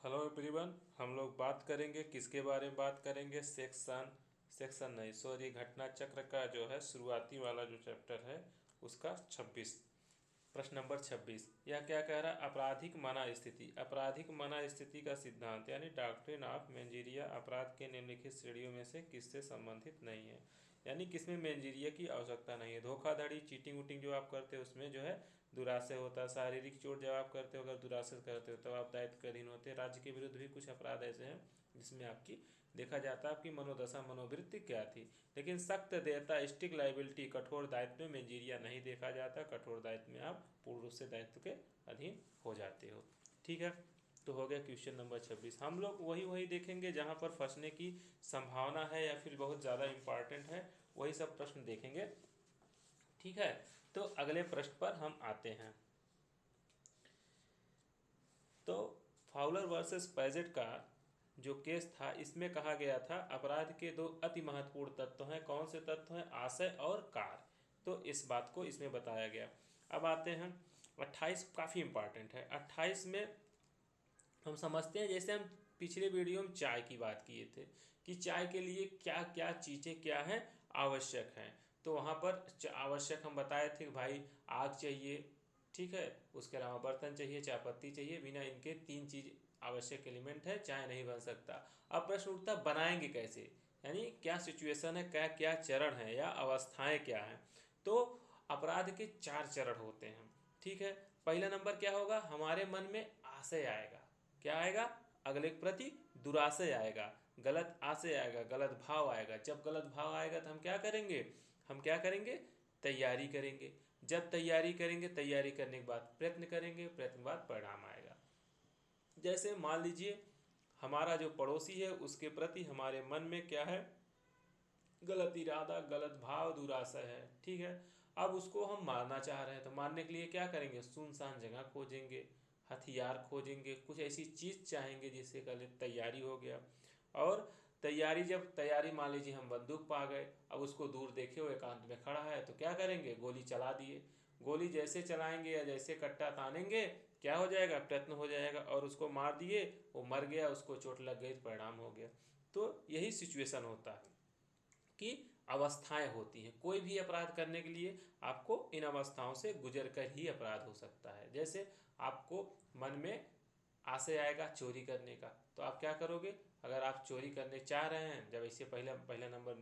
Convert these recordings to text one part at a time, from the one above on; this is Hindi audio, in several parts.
Hello everyone. हम लोग बात करेंगे किसके बारे में बात करेंगे? सेक्शन नहीं, सॉरी, घटना चक्र का जो है शुरुआती वाला जो चैप्टर है उसका 26, प्रश्न नंबर 26। यह क्या कह रहा है? आपराधिक मना स्थिति। आपराधिक मना स्थिति का सिद्धांत यानी डॉक्ट्रिन ऑफ मेंजिरिया अपराध के निम्नलिखित श्रेणियों में से किससे संबंधित नहीं है। यानी किसमें मेंजिरिया की आवश्यकता नहीं है। धोखाधड़ी, चीटिंग वूटिंग जो आप करते हो उसमें जो है दुराशय होता है। शारीरिक चोट जब आप करते हो, अगर दुराशय करते हो तब आप दायित्व के अधीन होते हैं। राज्य के विरुद्ध भी कुछ अपराध ऐसे हैं जिसमें आपकी देखा जाता है आपकी मनोदशा मनोवृत्ति क्या थी। लेकिन सख्त देयता, स्ट्रिक्ट लाइबिलिटी, कठोर दायित्व में मेंजिरिया नहीं देखा जाता। कठोर दायित्व में आप पूर्ण रूप से दायित्व के अधीन हो जाते हो। ठीक है, तो हो गया क्वेश्चन नंबर 26। हम लोग वही देखेंगे जहाँ पर फंसने की संभावना है या फिर बहुत ज़्यादा इम्पॉर्टेंट है, वही सब प्रश्न देखेंगे। ठीक है, तो अगले प्रश्न पर हम आते हैं। तो फाउलर वर्सेस पैजेट का जो केस था, इसमें कहा गया था अपराध के दो अति महत्वपूर्ण तत्व हैं। कौन से तत्व हैं? आशय और कार। तो इस बात को इसमें बताया गया। अब आते हैं 28, काफ़ी इंपॉर्टेंट है। 28 में हम समझते हैं, जैसे हम पिछले वीडियो में चाय की बात किए थे कि चाय के लिए क्या क्या चीज़ें क्या हैं आवश्यक हैं। तो वहाँ पर आवश्यक हम बताए थे कि भाई आग चाहिए, ठीक है, उसके अलावा बर्तन चाहिए, चाय पत्ती चाहिए। बिना इनके तीन चीज़ आवश्यक एलिमेंट है, चाय नहीं बन सकता। अब प्रश्न उठता बनाएंगे कैसे, यानी क्या सिचुएशन है, क्या क्या चरण है या अवस्थाएं क्या हैं। तो अपराध के चार चरण होते हैं। ठीक है, पहला नंबर क्या होगा? हमारे मन में आशय आएगा। क्या आएगा? अगले के प्रति दुराशय आएगा, गलत आशय आएगा, गलत भाव आएगा। जब गलत भाव आएगा तो हम क्या करेंगे? तैयारी करेंगे। जब तैयारी करेंगे, तैयारी करने के बाद प्रयत्न करेंगे, प्रयत्न के बाद परिणाम आएगा। जैसे मान लीजिए हमारा जो पड़ोसी है उसके प्रति हमारे मन में क्या है? गलत इरादा, गलत भाव, दुराशय है। ठीक है, अब उसको हम मारना चाह रहे हैं तो मारने के लिए क्या करेंगे? सुनसान जगह खोजेंगे, हथियार खोजेंगे, कुछ ऐसी चीज़ चाहेंगे जिससे कल तैयारी हो गया। और जब तैयारी मान लीजिए हम बंदूक पा गए, अब उसको दूर देखे हुए एकांत में खड़ा है तो क्या करेंगे? गोली चला दिए। गोली जैसे चलाएंगे या जैसे कट्टा तानेंगे, क्या हो जाएगा? प्रयत्न हो जाएगा और उसको मार दिए, वो मर गया, उसको चोट लग गई, परिणाम हो गया। तो यही सिचुएशन होता है कि अवस्थाएं होती हैं। कोई भी अपराध करने के लिए आपको इन अवस्थाओं से गुजर कर ही अपराध हो सकता है। जैसे आपको मन में आशय आएगा चोरी करने का, तो आप क्या करोगे? अगर आप चोरी करने चाह रहे हैं, जब इससे पहले पहला नंबर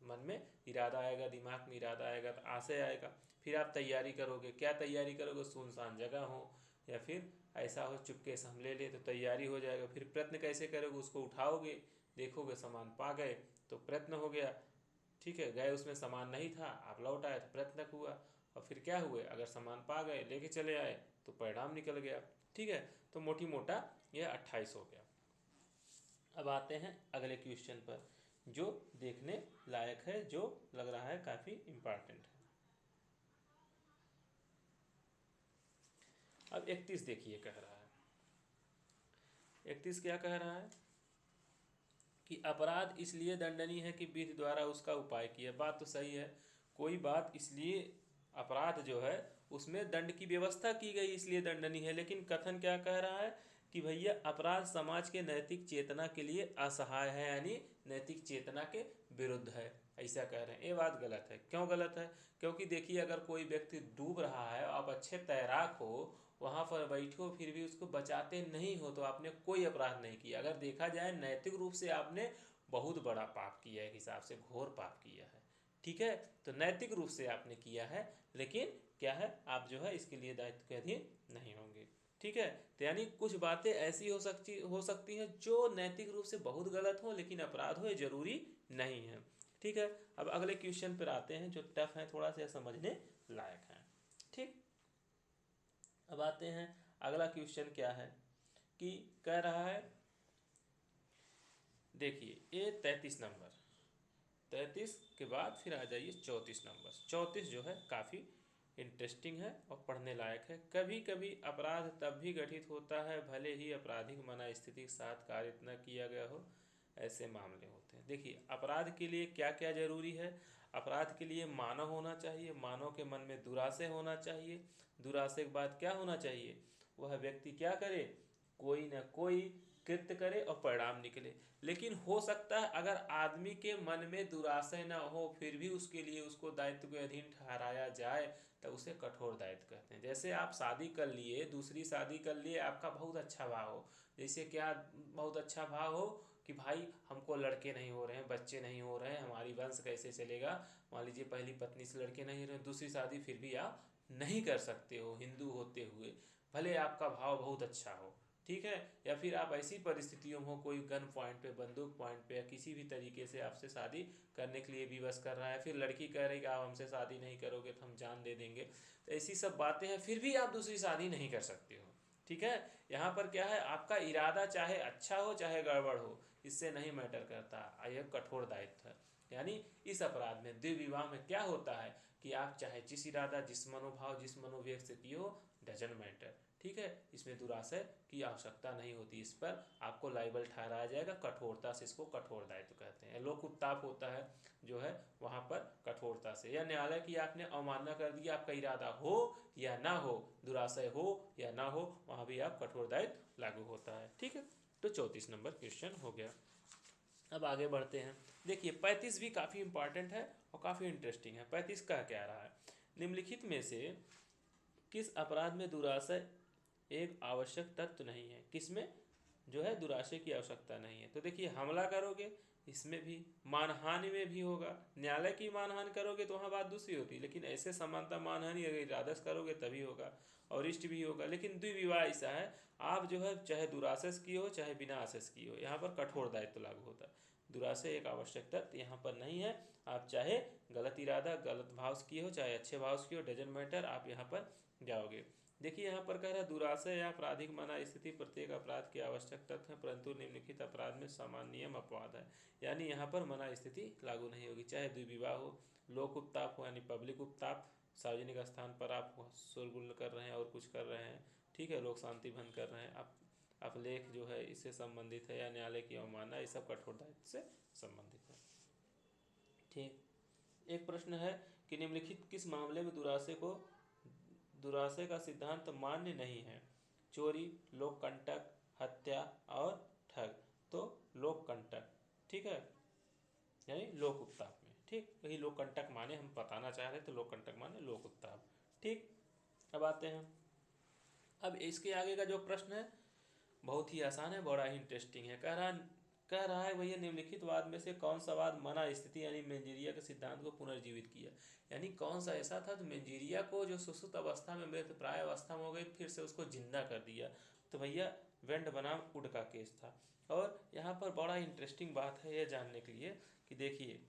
मन में इरादा आएगा, दिमाग में इरादा आएगा तो आशय आएगा। फिर आप तैयारी करोगे। क्या तैयारी करोगे? सुनसान जगह हो या फिर ऐसा हो चुपके से हम ले ले, तो तैयारी हो जाएगा। फिर प्रयत्न कैसे करोगे? उसको उठाओगे, देखोगे सामान पा गए तो प्रयत्न हो गया। ठीक है, गए उसमें सामान नहीं था, आप लौट आए तो प्रयत्न हुआ। और फिर क्या हुए? अगर सामान पा गए, लेके चले आए तो परिणाम निकल गया। ठीक है, तो मोटी मोटा यह 28 हो गया। अब आते हैं अगले क्वेश्चन पर जो देखने लायक है, जो लग रहा है काफ़ी इम्पॉर्टेंट है। अब 31 देखिए कह रहा है। 31 क्या कह रहा है कि अपराध इसलिए दंडनीय है कि विधि द्वारा उसका उपाय किया। बात तो सही है, कोई बात इसलिए अपराध जो है उसमें दंड की व्यवस्था की गई इसलिए दंडनीय है। लेकिन कथन क्या कह रहा है कि भैया अपराध समाज के नैतिक चेतना के लिए असहाय है, यानी नैतिक चेतना के विरुद्ध है, ऐसा कह रहे हैं। ये बात गलत है। क्यों गलत है? क्योंकि देखिए अगर कोई व्यक्ति डूब रहा है, आप अच्छे तैराक हो, वहाँ पर बैठे हो, फिर भी उसको बचाते नहीं हो तो आपने कोई अपराध नहीं किया। अगर देखा जाए नैतिक रूप से आपने बहुत बड़ा पाप किया है, एक हिसाब से घोर पाप किया है। ठीक है, तो नैतिक रूप से आपने किया है, लेकिन क्या है, आप जो है इसके लिए दायित्व के अधीन नहीं होंगे। ठीक है, तो यानी कुछ बातें ऐसी हो सकती हैं जो नैतिक रूप से बहुत गलत हो लेकिन अपराध हो, ये जरूरी नहीं है। ठीक है, अब अगले क्वेश्चन पर आते हैं जो टफ है, थोड़ा सा समझने लायक है। ठीक, अब आते हैं अगला क्वेश्चन क्या है कि कह रहा है, देखिए ये 33 नंबर, 33 के बाद फिर आ जाइए 34 नंबर। 34 जो है काफ़ी इंटरेस्टिंग है और पढ़ने लायक है। कभी कभी अपराध तब भी गठित होता है भले ही आपराधिक मना स्थिति के साथ कार्य न किया गया हो, ऐसे मामले होते हैं। देखिए अपराध के लिए क्या क्या जरूरी है? अपराध के लिए मानव होना चाहिए, मानव के मन में दुराशय होना चाहिए। दुराशय के बाद क्या होना चाहिए? वह व्यक्ति क्या करे? कोई न कोई कृत्य करे और परिणाम निकले। लेकिन हो सकता है अगर आदमी के मन में दुराशय न हो फिर भी उसके लिए उसको दायित्व के अधीन ठहराया जाए तो उसे कठोर दायित्व कहते हैं। जैसे आप शादी कर लिए, दूसरी शादी कर लिए, आपका बहुत अच्छा भाव हो, जैसे क्या बहुत अच्छा भाव हो कि भाई हमको लड़के नहीं हो रहे हैं, बच्चे नहीं हो रहे हैं, हमारी वंश कैसे चलेगा। मान लीजिए पहली पत्नी से लड़के नहीं हो रहे, दूसरी शादी फिर भी आप नहीं कर सकते हो हिंदू होते हुए, भले आपका भाव बहुत अच्छा हो, ठीक है। या फिर आप ऐसी परिस्थितियों में हो, कोई गन पॉइंट पे, बंदूक पॉइंट पे, या किसी भी तरीके से आपसे शादी करने के लिए विवश कर रहा है, फिर लड़की कह रही कि आप हमसे शादी नहीं करोगे तो हम जान दे देंगे, तो ऐसी सब बातें हैं, फिर भी आप दूसरी शादी नहीं कर सकते हो, ठीक है। यहाँ पर क्या है, आपका इरादा चाहे अच्छा हो चाहे गड़बड़ हो, इससे नहीं मैटर करता, यह कठोर दायित्व है। यानी इस अपराध में, द्विविवाह में क्या होता है कि आप चाहे जिस इरादा, जिस मनोभाव, जिस मनोवेग से किए हो, डजंट मैटर, ठीक है। इसमें दुराशय की आवश्यकता नहीं होती, इस पर आपको लाइबल ठहराया जाएगा कठोरता से, इसको कठोर दायित्व कहते हैं। लोक उत्ताप होता है जो है वहाँ पर कठोरता से, या न्यायालय की आपने अवमानना कर दी, आपका इरादा हो या ना हो, दुराशय हो या ना हो, वहाँ भी आप कठोर दायित्व लागू होता है, ठीक है। तो 34 नंबर क्वेश्चन हो गया। अब आगे बढ़ते हैं। देखिए 35 भी काफ़ी इंपॉर्टेंट है और काफ़ी इंटरेस्टिंग है। 35 का क्या रहा है, निम्नलिखित में से किस अपराध में दुराशय एक आवश्यक तत्व नहीं है। किसमें जो है दुराशय की आवश्यकता नहीं है। तो देखिए हमला करोगे इसमें भी, मानहानि में भी होगा। न्यायालय की मानहानि करोगे तो वहाँ बात दूसरी होती है, लेकिन ऐसे समानता मानहानि अगर इरादा से करोगे तभी होगा, और इष्ट भी होगा। लेकिन द्विविवाह ऐसा है, आप जो है चाहे दुराशय से की हो चाहे बिना आशय से की हो, यहाँ पर कठोर दायित्व लागू होता है। दुराशय एक आवश्यक तत्व यहाँ पर नहीं है। आप चाहे गलत इरादा, गलत भाव से किए हो चाहे अच्छे भाव से किए हो, डजंट मैटर, आप यहाँ पर जाओगे। देखिए यहाँ पर कह रहा है दुराशय या आपराधिक मना स्थिति प्रत्येक अपराध की आवश्यक तत्व है, परंतु निम्नलिखित अपराध में समान नियम अपवाद है। यानी यहाँ पर मना स्थिति लागू नहीं होगी, चाहे द्विविवाह हो, लोक उत्ताप हो यानी पब्लिक उत्ताप, सार्वजनिक स्थान पर आप शोरगुल कर रहे हैं और कुछ कर रहे हैं, ठीक है, लोक शांति भंग कर रहे हैं, आप अभिलेख जो है इससे संबंधित है, या न्यायालय की अवमानना, ये सब कठोर दायित्व से संबंधित है, ठीक। एक प्रश्न है कि निम्नलिखित किस मामले में दुराशय का सिद्धांत मान्य नहीं है। चोरी, लोककंटक, हत्या और ठग। तो लोककंटक, ठीक है, यानी लोक उत्ताप में, ठीक, वही लोककंटक माने हम बताना चाह रहे थे, लोककंटक माने लोक उत्ताप, ठीक। अब आते हैं, अब इसके आगे का जो प्रश्न है बहुत ही आसान है, बड़ा ही इंटरेस्टिंग है। कह रहा है भैया निम्नलिखित वाद में से कौन सा वाद मना स्थिति यानी मेंजिरिया के सिद्धांत को पुनर्जीवित किया। यानी कौन सा ऐसा था तो मेंजिरिया को जो सुसुप्त अवस्था में, मृत प्राय अवस्था में हो गई, फिर से उसको जिंदा कर दिया। तो भैया वेंड बनाम उड का केस था। और यहाँ पर बड़ा इंटरेस्टिंग बात है यह जानने के लिए कि देखिए